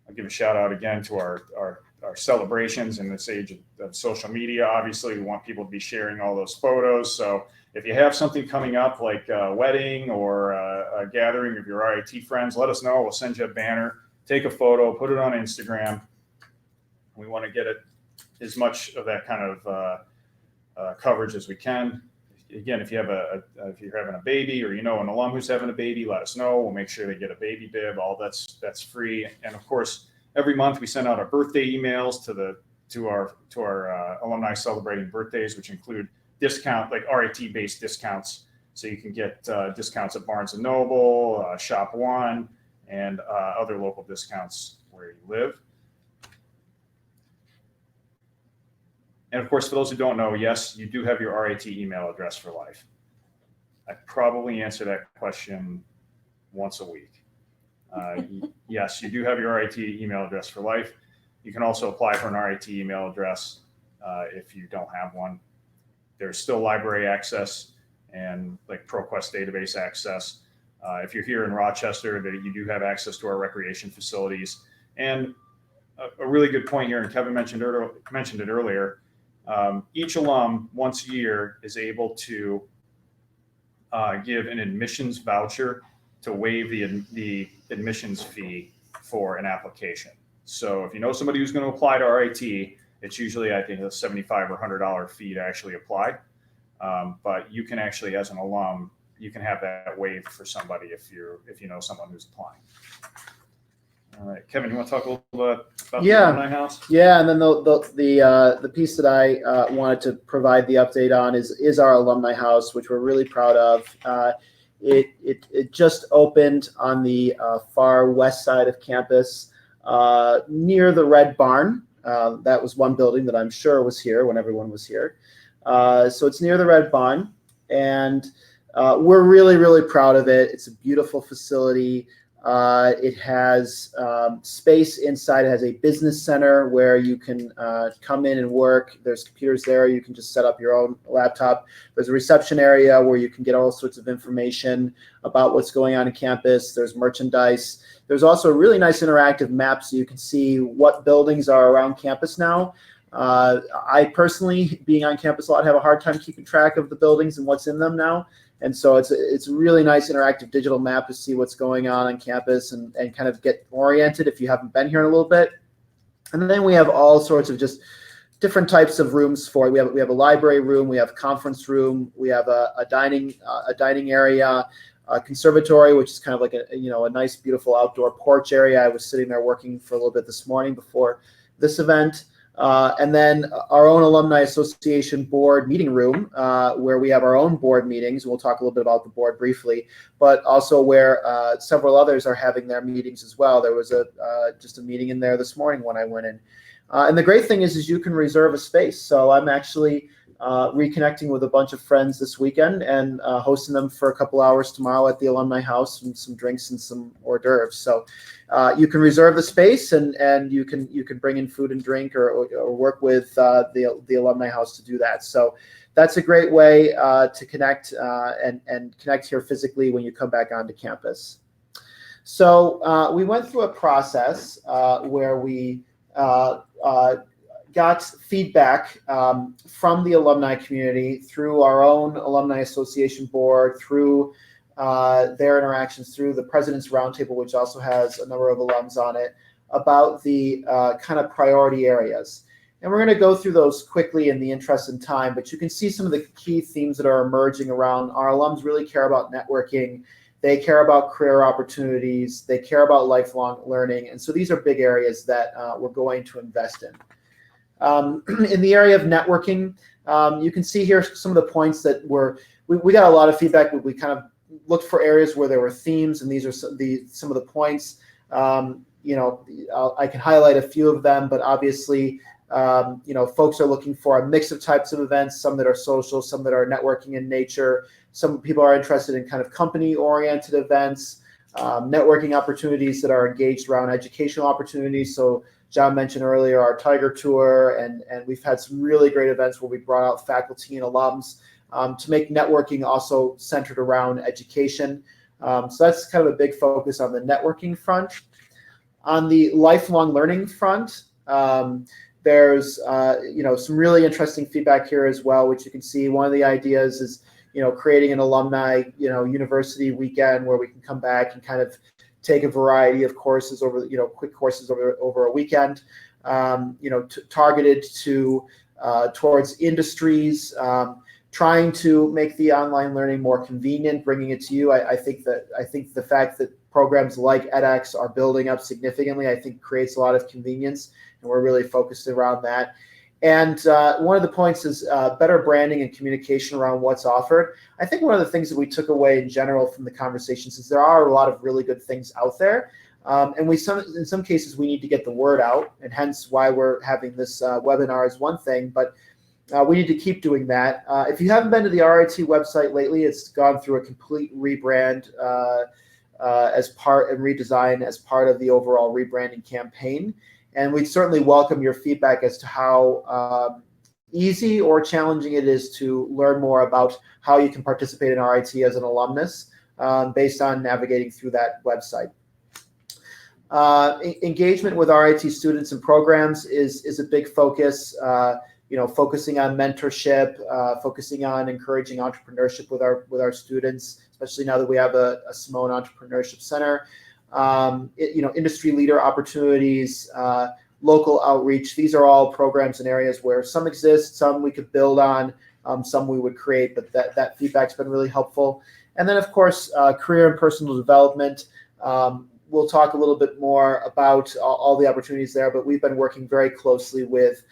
I'll give a shout out again to our celebrations in this age of social media. Obviously, we want people to be sharing all those photos. So if you have something coming up like a wedding or a gathering of your RIT friends, let us know. We'll send you a banner, take a photo, put it on Instagram. We want to get it as much of that kind of coverage as we can. Again, if you're having a baby, or an alum who's having a baby, let us know. We'll make sure they get a baby bib. All that's free. And of course, every month we send out our birthday emails to our alumni celebrating birthdays, which include like RIT based discounts. So you can get discounts at Barnes and Noble, Shop One, and other local discounts where you live. And of course, for those who don't know, yes, you do have your RIT email address for life. I probably answer that question once a week. Yes, you do have your RIT email address for life. You can also apply for an RIT email address if you don't have one. There's still library access and like ProQuest database access. If you're here in Rochester, you do have access to our recreation facilities. And a really good point here, and Kevin mentioned it earlier, each alum once a year is able to give an admissions voucher to waive the admissions fee for an application. So if you know somebody who's going to apply to RIT, it's usually, I think, a $75 or $100 fee to actually apply. But you can actually, as an alum, you can have that waived for somebody if you know someone who's applying. All right, Kevin, you want to talk a little bit about the Alumni House? Yeah, and then the piece that I wanted to provide the update on is our Alumni House, which we're really proud of. It just opened on the far west side of campus, near the Red Barn. That was one building that I'm sure was here when everyone was here. So it's near the Red Barn, and we're really, really proud of it. It's a beautiful facility. It has space inside. It has a business center where you can come in and work. There's computers there. You can just set up your own laptop. There's a reception area where you can get all sorts of information about what's going on in campus. There's merchandise. There's also a really nice interactive map so you can see what buildings are around campus now. I personally, being on campus a lot, have a hard time keeping track of the buildings and what's in them now. And so it's a really nice interactive digital map to see what's going on campus and kind of get oriented if you haven't been here in a little bit. And then we have all sorts of just different types of rooms for it. We have a library room, we have a conference room, we have a dining area, a conservatory, which is kind of like a nice, beautiful outdoor porch area. I was sitting there working for a little bit this morning before this event. And then our own Alumni Association Board meeting room, where we have our own board meetings. We'll talk a little bit about the board briefly, but also where several others are having their meetings as well. There was just a meeting in there this morning when I went in. And the great thing is you can reserve a space. So I'm actually reconnecting with a bunch of friends this weekend and hosting them for a couple hours tomorrow at the Alumni House and some drinks and some hors d'oeuvres. So you can reserve the space and you can bring in food and drink or work with the Alumni House to do that. So that's a great way to connect and connect here physically when you come back onto campus. So we went through a process where we got feedback from the alumni community through our own Alumni Association Board, through their interactions, through the President's Roundtable, which also has a number of alums on it, about the kind of priority areas. And we're going to go through those quickly in the interest of time, but you can see some of the key themes that are emerging around. Our alums really care about networking. They care about career opportunities. They care about lifelong learning. And so these are big areas that we're going to invest in. In the area of networking, you can see here some of the points that we got a lot of feedback. We kind of looked for areas where there were themes, and these are some of the points. I can highlight a few of them, but obviously, folks are looking for a mix of types of events, some that are social, some that are networking in nature. Some people are interested in kind of company-oriented events, networking opportunities that are engaged around educational opportunities. So John mentioned earlier our Tiger Tour, and we've had some really great events where we brought out faculty and alums to make networking also centered around education. So that's kind of a big focus on the networking front. On the lifelong learning front, there's some really interesting feedback here as well, which you can see. One of the ideas is creating an alumni university weekend where we can come back and kind of take a variety of courses over quick courses over a weekend, targeted towards industries, trying to make the online learning more convenient, bringing it to you. I think the fact that programs like edX are building up significantly, I think creates a lot of convenience, and we're really focused around that. And one of the points is better branding and communication around what's offered. I think one of the things that we took away in general from the conversations is there are a lot of really good things out there. And in some cases, we need to get the word out, and hence why we're having this webinar is one thing, but we need to keep doing that. If you haven't been to the RIT website lately, it's gone through a complete rebrand and redesign as part of the overall rebranding campaign. And we'd certainly welcome your feedback as to how easy or challenging it is to learn more about how you can participate in RIT as an alumnus based on navigating through that website. Engagement with RIT students and programs is a big focus. Focusing on mentorship, focusing on encouraging entrepreneurship with our students, especially now that we have a Simone Entrepreneurship Center. Industry leader opportunities, local outreach. These are all programs and areas where some exist, some we could build on, some we would create, but that feedback's been really helpful. And then, of course, career and personal development. We'll talk a little bit more about all the opportunities there, but we've been working very closely with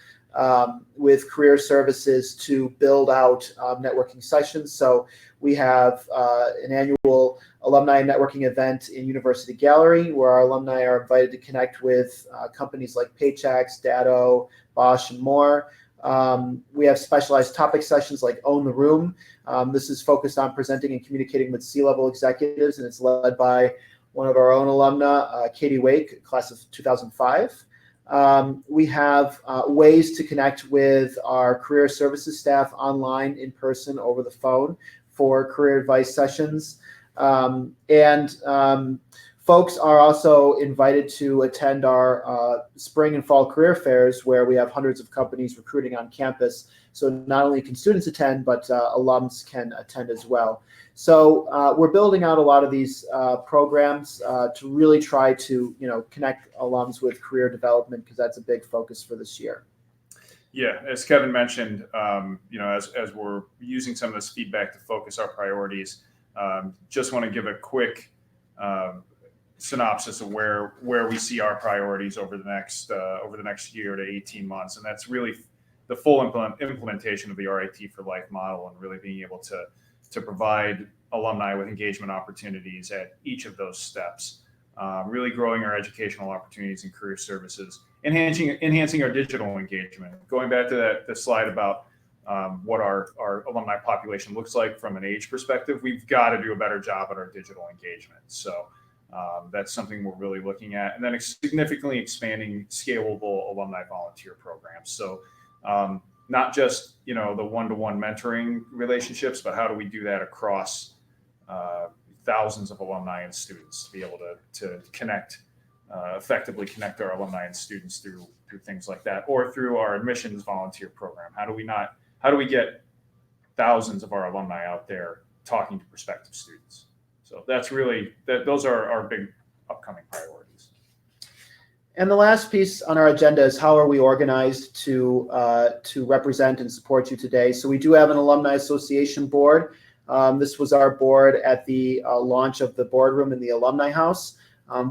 career services to build out networking sessions. So we have an annual alumni networking event in University Gallery where our alumni are invited to connect with companies like Paychex, Datto, Bosch, and more. We have specialized topic sessions like Own the Room. This is focused on presenting and communicating with C-level executives, and it's led by one of our own alumna, Katie Wake, class of 2005. We have ways to connect with our career services staff online, in person, over the phone for career advice sessions. Folks are also invited to attend our spring and fall career fairs where we have hundreds of companies recruiting on campus. So not only can students attend, but alums can attend as well. So we're building out a lot of these programs to really try to connect alums with career development, because that's a big focus for this year. Yeah, as Kevin mentioned, as we're using some of this feedback to focus our priorities, just want to give a quick synopsis of where we see our priorities over the next year to 18 months, and that's really the full implementation of the RIT for Life model, and really being able to provide alumni with engagement opportunities at each of those steps, really growing our educational opportunities and career services, enhancing our digital engagement. Going back to the slide about what our alumni population looks like from an age perspective, we've got to do a better job at our digital engagement. So that's something we're really looking at. And then significantly expanding scalable alumni volunteer programs. So not just the one-to-one mentoring relationships, but how do we do that across thousands of alumni and students to be able to connect, effectively connect our alumni and students through things like that, or through our admissions volunteer program. How do we get thousands of our alumni out there talking to prospective students? So that's really those are our big upcoming priorities. And the last piece on our agenda is how are we organized to represent and support you today. So we do have an Alumni Association Board. This was our board at the launch of the boardroom in the Alumni House.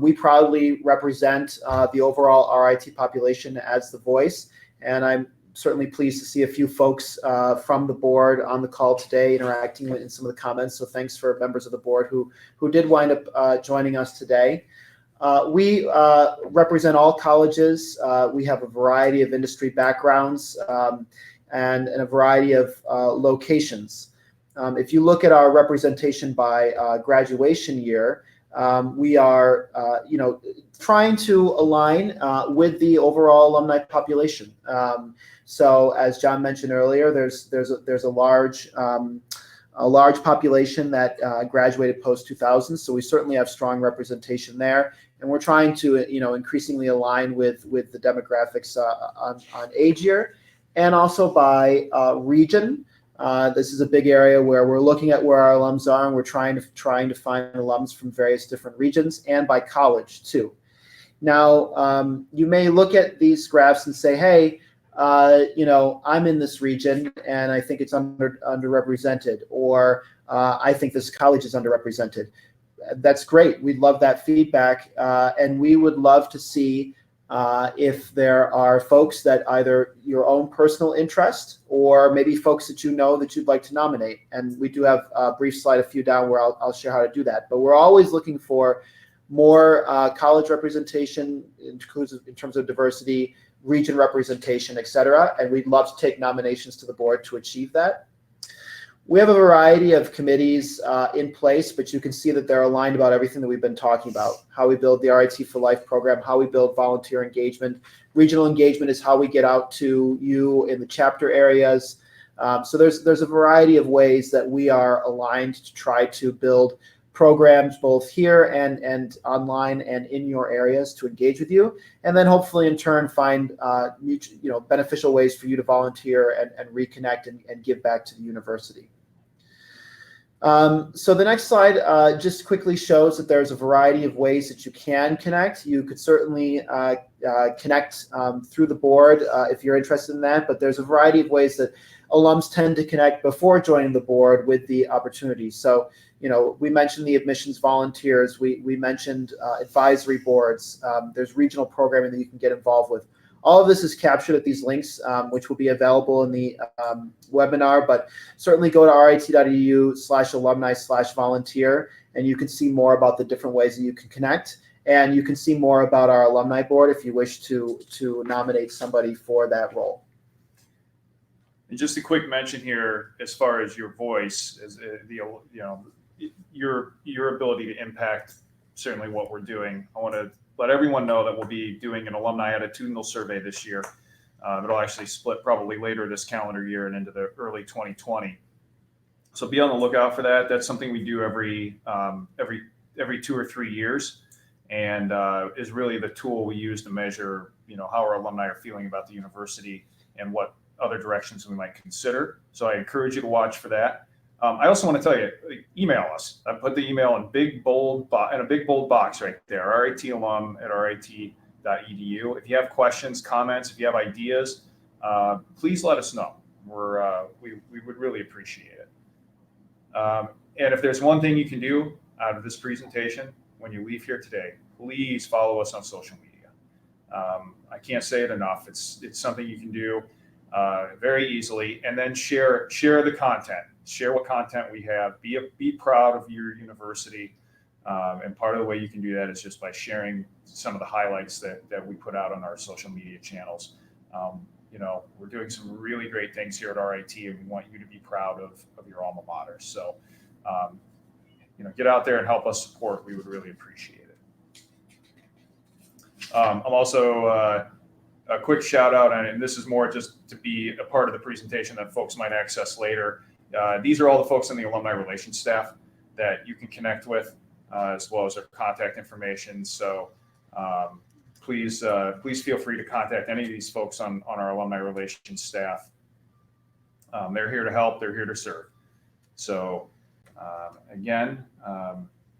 We proudly represent the overall RIT population as the voice, and I'm certainly pleased to see a few folks from the board on the call today interacting in some of the comments. So thanks for members of the board who did wind up joining us today. We represent all colleges. We have a variety of industry backgrounds and a variety of locations. If you look at our representation by graduation year, we are, trying to align with the overall alumni population. So, as John mentioned earlier, there's a large population that graduated post 2000. So we certainly have strong representation there, and we're trying to, increasingly align with the demographics on age year, and also by region. This is a big area where we're looking at where our alums are, and we're trying to find alums from various different regions, and by college too. Now, you may look at these graphs and say, hey, I'm in this region and I think it's underrepresented, or I think this college is underrepresented. That's great. We'd love that feedback, and we would love to see if there are folks that either your own personal interest or maybe folks that that you'd like to nominate. And we do have a brief slide, a few down, where I'll share how to do that. But we're always looking for more college representation, in terms of diversity, region representation, et cetera. And we'd love to take nominations to the board to achieve that. We have a variety of committees in place, but you can see that they're aligned about everything that we've been talking about: how we build the RIT for Life program, how we build volunteer engagement. Regional engagement is how we get out to you in the chapter areas. So there's a variety of ways that we are aligned to try to build programs both here and online and in your areas to engage with you, and then hopefully in turn find beneficial ways for you to volunteer and reconnect and give back to the university. So the next slide just quickly shows that there's a variety of ways that you can connect. You could certainly connect through the board if you're interested in that, but there's a variety of ways that alums tend to connect before joining the board with the opportunity. So we mentioned the admissions volunteers. We mentioned advisory boards. There's regional programming that you can get involved with. All of this is captured at these links, which will be available in the webinar, but certainly go to rit.edu/alumni/volunteer, and you can see more about the different ways that you can connect. And you can see more about our alumni board if you wish to nominate somebody for that role. And just a quick mention here, as far as your voice, as your ability to impact certainly what we're doing. I want to let everyone know that we'll be doing an alumni attitudinal survey this year. It'll actually split probably later this calendar year and into the early 2020. So be on the lookout for that. That's something we do every 2 or 3 years, and is really the tool we use to measure, how our alumni are feeling about the university and what other directions we might consider. So I encourage you to watch for that. I also want to tell you, email us. I put the email in a big bold box right there, ritalum@rit.edu. If you have questions, comments, if you have ideas, please let us know. We would really appreciate it. And if there's one thing you can do out of this presentation when you leave here today, please follow us on social media. I can't say it enough. It's something you can do very easily, and then share the content. Share what content we have. Be proud of your university, and part of the way you can do that is just by sharing some of the highlights that we put out on our social media channels. We're doing some really great things here at RIT, and we want you to be proud of your alma mater. So, get out there and help us support. We would really appreciate it. I'm also a quick shout out, and this is more just to be a part of the presentation that folks might access later. These are all the folks in the alumni relations staff that you can connect with, as well as their contact information. So please feel free to contact any of these folks on our alumni relations staff. They're here to help. They're here to serve. So again,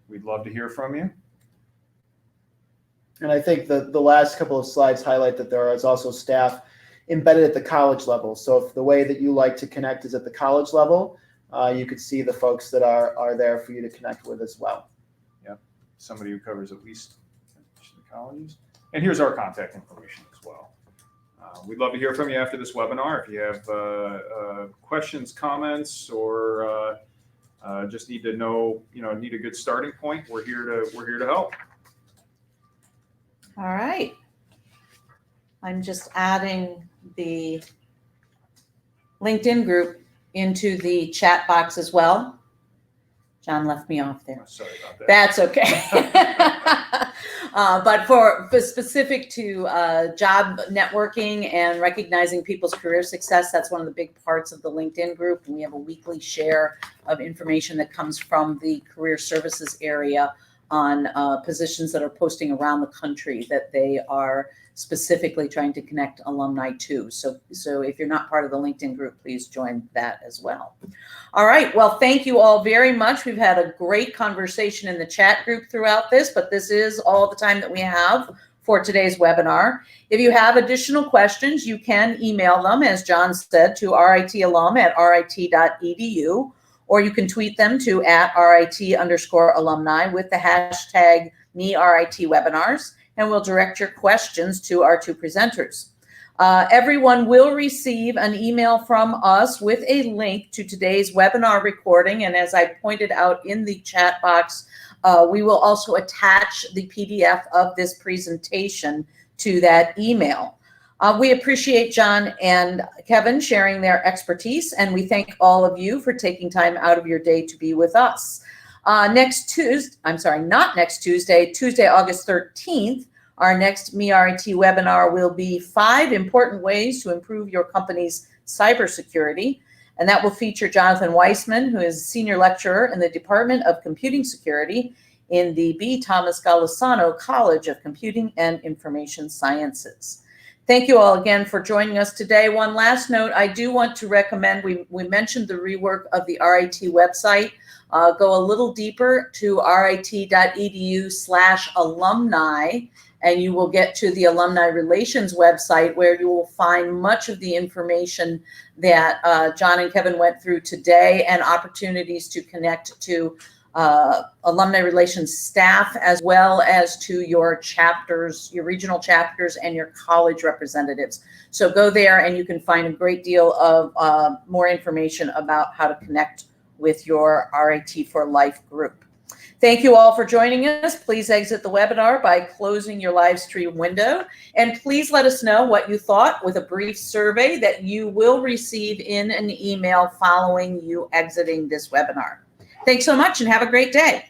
we'd love to hear from you. And I think the last couple of slides highlight that there is also staff embedded at the college level. So if the way that you like to connect is at the college level, you could see the folks that are there for you to connect with as well. Yep, somebody who covers at least the colleges. And here's our contact information as well. We'd love to hear from you after this webinar. If you have questions, comments, or just need to know, need a good starting point, we're here to help. All right. I'm just adding the LinkedIn group into the chat box as well. John left me off there. Sorry about that. That's okay. But for specific to job networking and recognizing people's career success, that's one of the big parts of the LinkedIn group. And we have a weekly share of information that comes from the career services area on positions that are posting around the country that they are specifically trying to connect alumni to. So if you're not part of the LinkedIn group, please join that as well. All right. Well, thank you all very much. We've had a great conversation in the chat group throughout this, but this is all the time that we have for today's webinar. If you have additional questions, you can email them, as John said, to ritalum@rit.edu, or you can tweet them to @RIT_alumni with the hashtag #MeRITWebinars. And we'll direct your questions to our two presenters. Everyone will receive an email from us with a link to today's webinar recording. And as I pointed out in the chat box, we will also attach the PDF of this presentation to that email. We appreciate John and Kevin sharing their expertise, and we thank all of you for taking time out of your day to be with us. Tuesday, August 13th, our next MeRIT webinar will be 5 important ways to improve your company's cybersecurity. And that will feature Jonathan Weissman, who is Senior Lecturer in the Department of Computing Security in the B. Thomas Golisano College of Computing and Information Sciences. Thank you all again for joining us today. One last note, I do want to recommend, we mentioned the rework of the RIT website. Go a little deeper to rit.edu/alumni, and you will get to the Alumni Relations website, where you will find much of the information that John and Kevin went through today, and opportunities to connect to alumni relations staff, as well as to your chapters, your regional chapters, and your college representatives. So go there and you can find a great deal of more information about how to connect with your RIT for Life group. Thank you all for joining us. Please exit the webinar by closing your live stream window. And please let us know what you thought with a brief survey that you will receive in an email following you exiting this webinar. Thanks so much and have a great day.